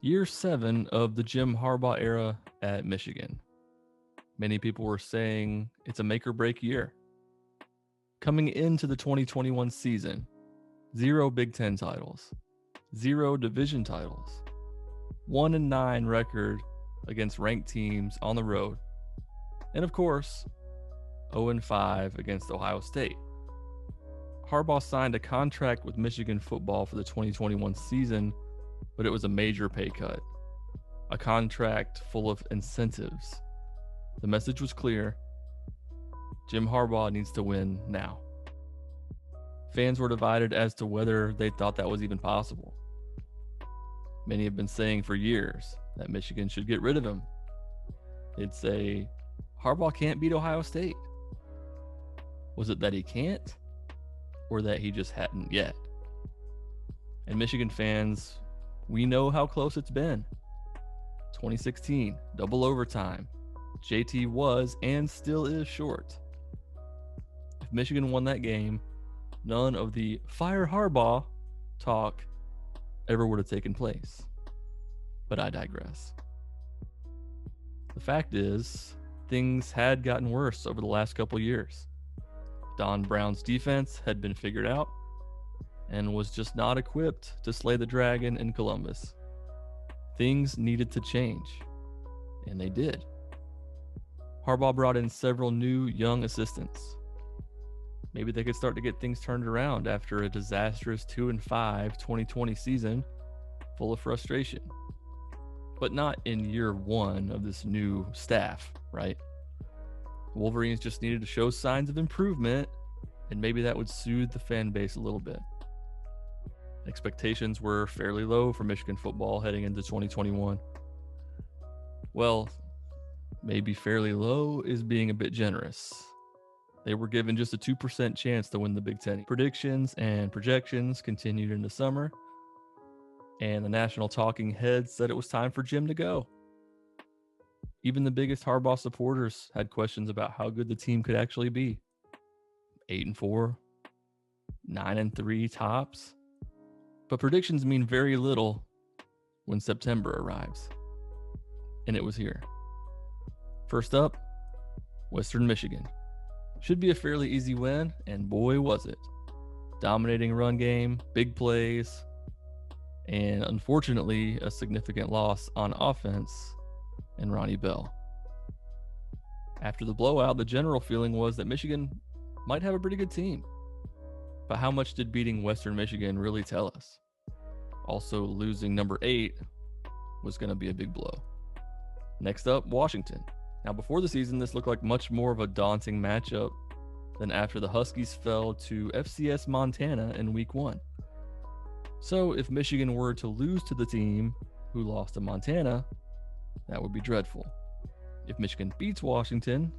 Year 7 of the Jim Harbaugh era at Michigan. Many people were saying it's a make or break year. Coming into the 2021 season, 0 Big Ten titles, 0 division titles, 1-9 record against ranked teams on the road, and of course, 0-5 against Ohio State. Harbaugh signed a contract with Michigan football for the 2021 season, but it was a major pay cut. A contract full of incentives. The message was clear. Jim Harbaugh needs to win now. Fans were divided as to whether they thought that was even possible. Many have been saying for years that Michigan should get rid of him. They'd say, Harbaugh can't beat Ohio State. Was it that he can't? Or that he just hadn't yet? And Michigan fans, we know how close it's been. 2016, double overtime. JT was and still is short. If Michigan won that game, none of the fire Harbaugh talk ever would have taken place. But I digress. The fact is, things had gotten worse over the last couple years. Don Brown's defense had been figured out and was just not equipped to slay the dragon in Columbus. Things needed to change, and they did. Harbaugh brought in several new young assistants. Maybe they could start to get things turned around after a disastrous 2-5 2020 season full of frustration. But not in year 1 of this new staff, right? Wolverines just needed to show signs of improvement, and maybe that would soothe the fan base a little bit. Expectations were fairly low for Michigan football heading into 2021. Well, maybe fairly low is being a bit generous. They were given just a 2% chance to win the Big Ten. Predictions and projections continued into summer, and the national talking heads said it was time for Jim to go. Even the biggest Harbaugh supporters had questions about how good the team could actually be. 8-4, 9-3 tops. But predictions mean very little when September arrives. And it was here. First up, Western Michigan. Should be a fairly easy win, and boy was it. Dominating run game, big plays, and unfortunately a significant loss on offense in Ronnie Bell. After the blowout, the general feeling was that Michigan might have a pretty good team. But how much did beating Western Michigan really tell us? Also, losing number 8 was going to be a big blow. Next up, Washington. Now, before the season, this looked like much more of a daunting matchup than after the Huskies fell to FCS Montana in week 1. So if Michigan were to lose to the team who lost to Montana, that would be dreadful. If Michigan beats Washington,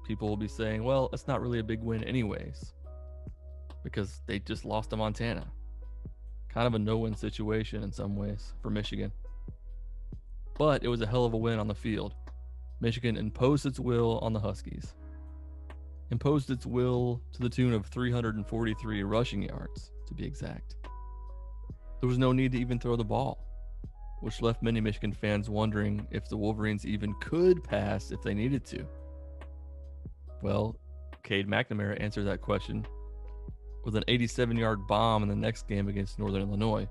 people will be saying, well, it's not really a big win anyways, because they just lost to Montana. Kind of a no-win situation in some ways for Michigan. But it was a hell of a win on the field. Michigan imposed its will on the Huskies. Imposed its will to the tune of 343 rushing yards, to be exact. There was no need to even throw the ball, which left many Michigan fans wondering if the Wolverines even could pass if they needed to. Well, Cade McNamara answered that question with an 87-yard bomb in the next game against Northern Illinois.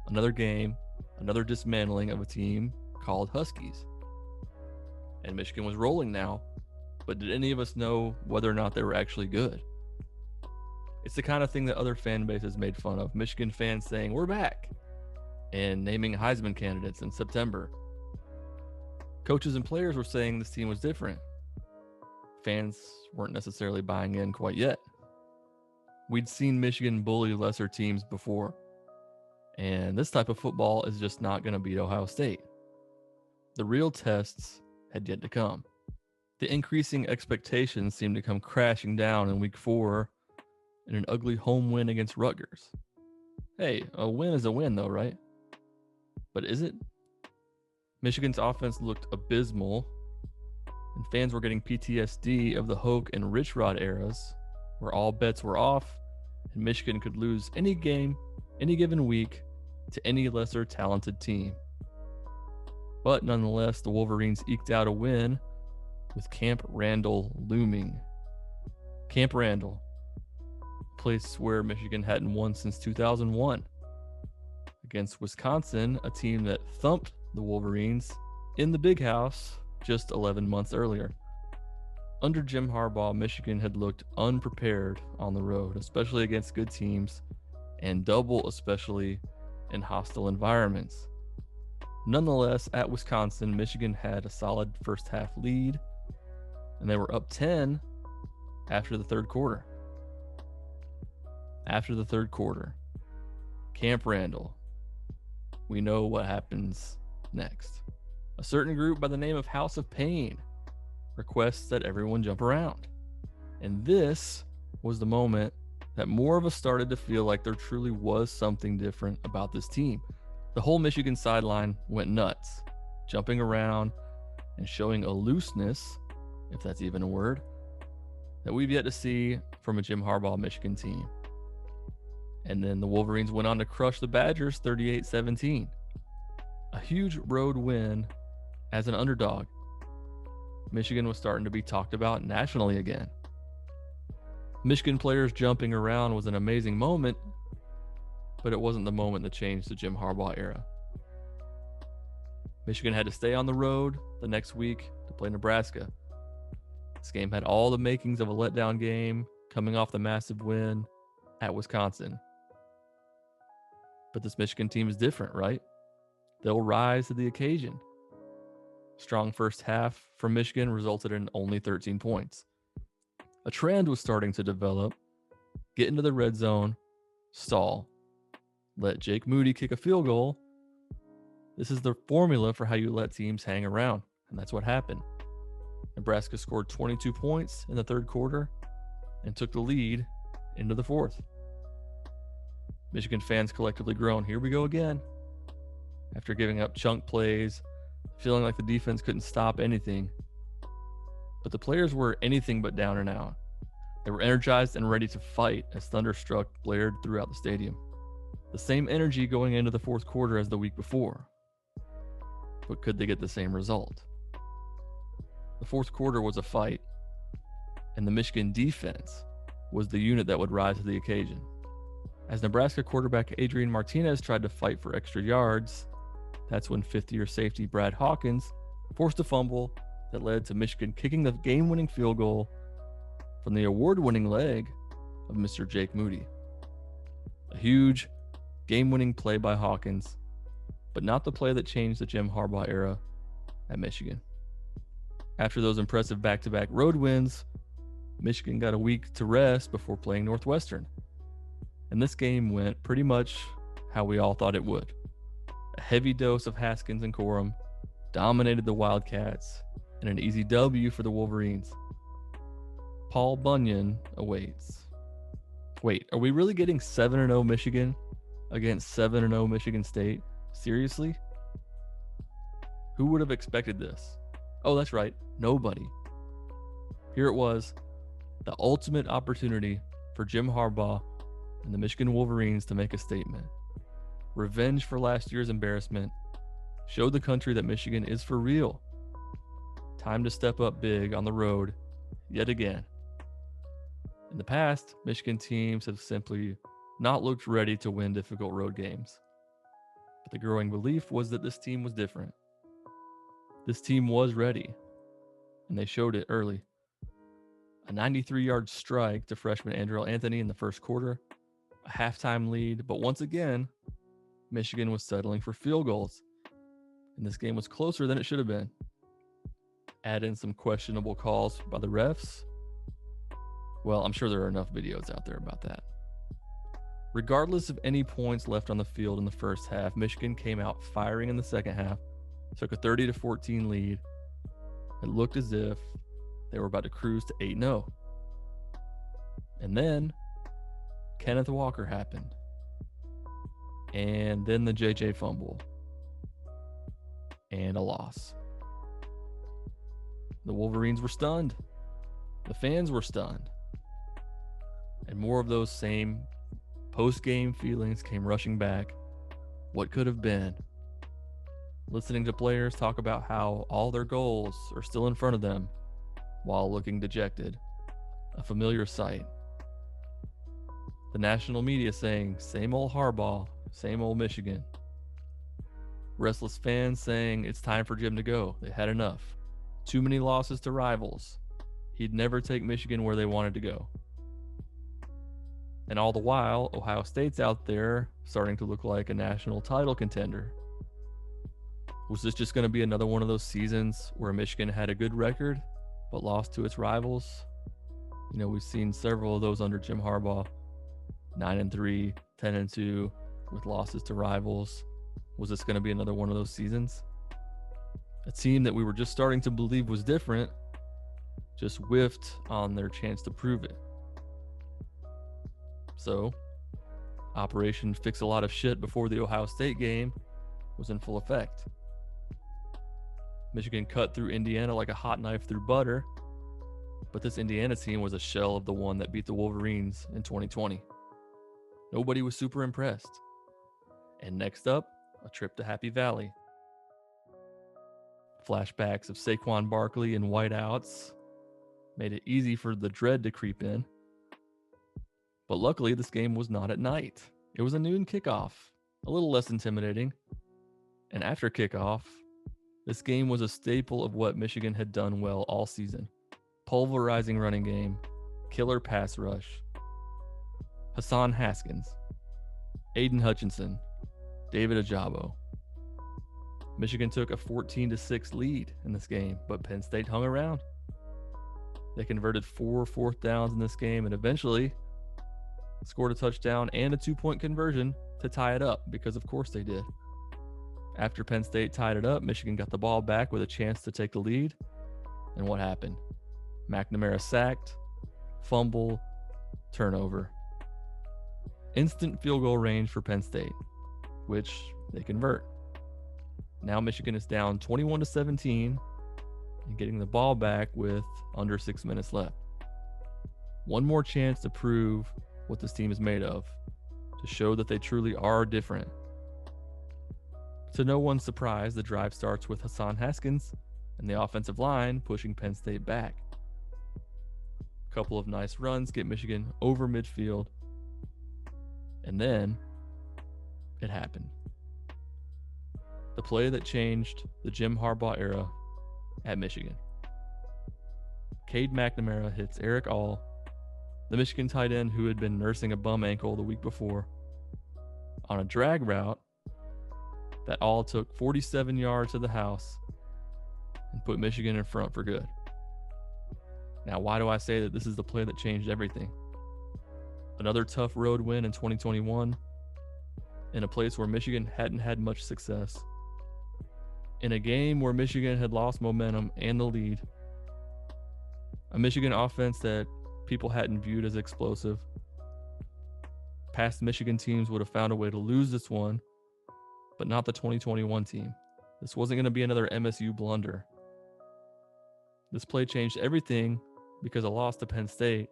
Another game, another dismantling of a team called Huskies. And Michigan was rolling now, but did any of us know whether or not they were actually good? It's the kind of thing that other fan bases made fun of. Michigan fans saying, we're back, and naming Heisman candidates in September. Coaches and players were saying this team was different. Fans weren't necessarily buying in quite yet. We'd seen Michigan bully lesser teams before, and this type of football is just not going to beat Ohio State. The real tests had yet to come. The increasing expectations seemed to come crashing down in week 4 in an ugly home win against Rutgers. Hey, a win is a win though, right? But is it? Michigan's offense looked abysmal, and fans were getting PTSD of the Hoke and Rich Rod eras, where all bets were off, and Michigan could lose any game, any given week, to any lesser talented team. But nonetheless, the Wolverines eked out a win with Camp Randall looming. Camp Randall, a place where Michigan hadn't won since 2001. Against Wisconsin, a team that thumped the Wolverines in the Big House just 11 months earlier. Under Jim Harbaugh, Michigan had looked unprepared on the road, especially against good teams, and double especially in hostile environments. Nonetheless, at Wisconsin, Michigan had a solid first half lead, and they were up 10 after the third quarter. After the third quarter, Camp Randall, we know what happens next. A certain group by the name of House of Pain requests that everyone jump around. And this was the moment that more of us started to feel like there truly was something different about this team. The whole Michigan sideline went nuts, jumping around and showing a looseness, if that's even a word, that we've yet to see from a Jim Harbaugh Michigan team. And then the Wolverines went on to crush the Badgers 38-17. A huge road win as an underdog. Michigan was starting to be talked about nationally again. Michigan players jumping around was an amazing moment, but it wasn't the moment that changed the Jim Harbaugh era. Michigan had to stay on the road the next week to play Nebraska. This game had all the makings of a letdown game, coming off the massive win at Wisconsin. But this Michigan team is different, right? They'll rise to the occasion. Strong first half from Michigan resulted in only 13 points. A trend was starting to develop. Get into the red zone, stall, let Jake Moody kick a field goal. This is the formula for how you let teams hang around, and that's what happened. Nebraska scored 22 points in the third quarter and took the lead into the fourth. Michigan fans collectively groaned, here we go again. After giving up chunk plays, feeling like the defense couldn't stop anything. But the players were anything but down and out. They were energized and ready to fight as thunderstruck blared throughout the stadium. The same energy going into the fourth quarter as the week before. But could they get the same result? The fourth quarter was a fight, and the Michigan defense was the unit that would rise to the occasion. As Nebraska quarterback Adrian Martinez tried to fight for extra yards, that's when fifth-year safety Brad Hawkins forced a fumble that led to Michigan kicking the game-winning field goal from the award-winning leg of Mr. Jake Moody. A huge game-winning play by Hawkins, but not the play that changed the Jim Harbaugh era at Michigan. After those impressive back-to-back road wins, Michigan got a week to rest before playing Northwestern. And this game went pretty much how we all thought it would. A heavy dose of Haskins and Corum dominated the Wildcats, and an easy W for the Wolverines. Paul Bunyan awaits. Wait, are we really getting 7-0 Michigan against 7-0 Michigan State? Seriously? Who would have expected this? Oh, that's right, nobody. Here it was, the ultimate opportunity for Jim Harbaugh and the Michigan Wolverines to make a statement. Revenge for last year's embarrassment. Show the country that Michigan is for real. Time to step up big on the road yet again. In the past, Michigan teams have simply not looked ready to win difficult road games. But the growing belief was that this team was different. This team was ready, and they showed it early. A 93-yard strike to freshman Andrell Anthony in the first quarter, a halftime lead, but once again, Michigan was settling for field goals, and this game was closer than it should have been. Add in some questionable calls by the refs. Well, I'm sure there are enough videos out there about that. Regardless of any points left on the field in the first half, Michigan came out firing in the second half, took a 30-14 lead. It looked as if they were about to cruise to 8-0. And then Kenneth Walker happened. And then the JJ fumble. And a loss. The Wolverines were stunned. The fans were stunned. And more of those same post-game feelings came rushing back. What could have been? listening to players talk about how all their goals are still in front of them while looking dejected. A familiar sight. The national media saying, same old Harbaugh, same old Michigan. Restless fans saying it's time for Jim to go. They had enough. Too many losses to rivals. He'd never take Michigan where they wanted to go. And all the while, Ohio State's out there starting to look like a national title contender. Was this just going to be another one of those seasons where Michigan had a good record but lost to its rivals? You know, we've seen several of those under Jim Harbaugh. 9-3, 10-2 with losses to rivals. Was this going to be another one of those seasons? A team that we were just starting to believe was different just whiffed on their chance to prove it. So, Operation Fix a Lot of Shit before the Ohio State game was in full effect. Michigan cut through Indiana like a hot knife through butter, but this Indiana team was a shell of the one that beat the Wolverines in 2020. Nobody was super impressed. And next up, a trip to Happy Valley. Flashbacks of Saquon Barkley in whiteouts made it easy for the dread to creep in. But luckily, this game was not at night. It was a noon kickoff, a little less intimidating. And after kickoff, this game was a staple of what Michigan had done well all season. Pulverizing running game, killer pass rush. Hassan Haskins, Aiden Hutchinson, David Ajabo. Michigan took a 14-6 lead in this game, but Penn State hung around. They converted 4 fourth downs in this game and eventually scored a touchdown and a 2-point conversion to tie it up, because of course they did. After Penn State tied it up, Michigan got the ball back with a chance to take the lead. And what happened? McNamara sacked, fumble, turnover. Instant field goal range for Penn State, which they convert. Now Michigan is down 21-17 and getting the ball back with under 6 minutes left. One more chance to prove what this team is made of, to show that they truly are different. To no one's surprise, the drive starts with Hassan Haskins and the offensive line pushing Penn State back. A couple of nice runs get Michigan over midfield. And then it happened. The play that changed the Jim Harbaugh era at Michigan. Cade McNamara hits Eric All, the Michigan tight end who had been nursing a bum ankle the week before, on a drag route that All took 47 yards to the house and put Michigan in front for good. Now, why do I say that this is the play that changed everything? Another tough road win in 2021 in a place where Michigan hadn't had much success. In a game where Michigan had lost momentum and the lead. A Michigan offense that people hadn't viewed as explosive. Past Michigan teams would have found a way to lose this one, but not the 2021 team. This wasn't going to be another MSU blunder. This play changed everything because a loss to Penn State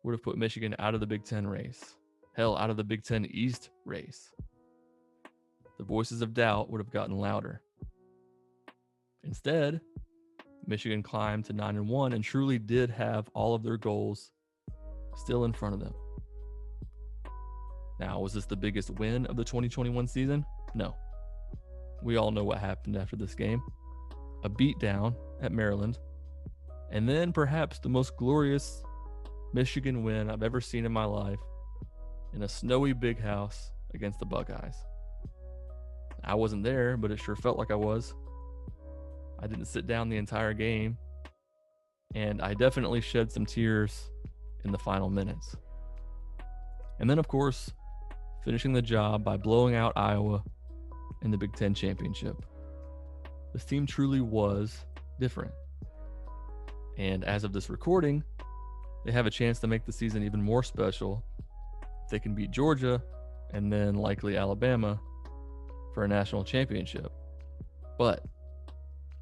would have put Michigan out of the Big Ten race. Hell, out of the Big Ten East race. The voices of doubt would have gotten louder. Instead, Michigan climbed to 9-1 and truly did have all of their goals still in front of them. Now, was this the biggest win of the 2021 season? No. We all know what happened after this game. A beatdown at Maryland, and then perhaps the most glorious Michigan win I've ever seen in my life in a snowy big house against the Buckeyes. I wasn't there, but it sure felt like I was. I didn't sit down the entire game, and I definitely shed some tears in the final minutes. And then, of course, finishing the job by blowing out Iowa in the Big Ten championship. This team truly was different. And as of this recording, they have a chance to make the season even more special if they can beat Georgia and then likely Alabama for a national championship. But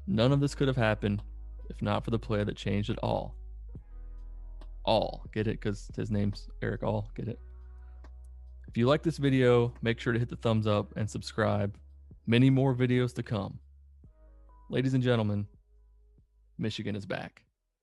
none of this could have happened if not for the play that changed it all. All. Get it? Because his name's Eric All. Get it? If you like this video, make sure to hit the thumbs up and subscribe. Many more videos to come. Ladies and gentlemen, Michigan is back.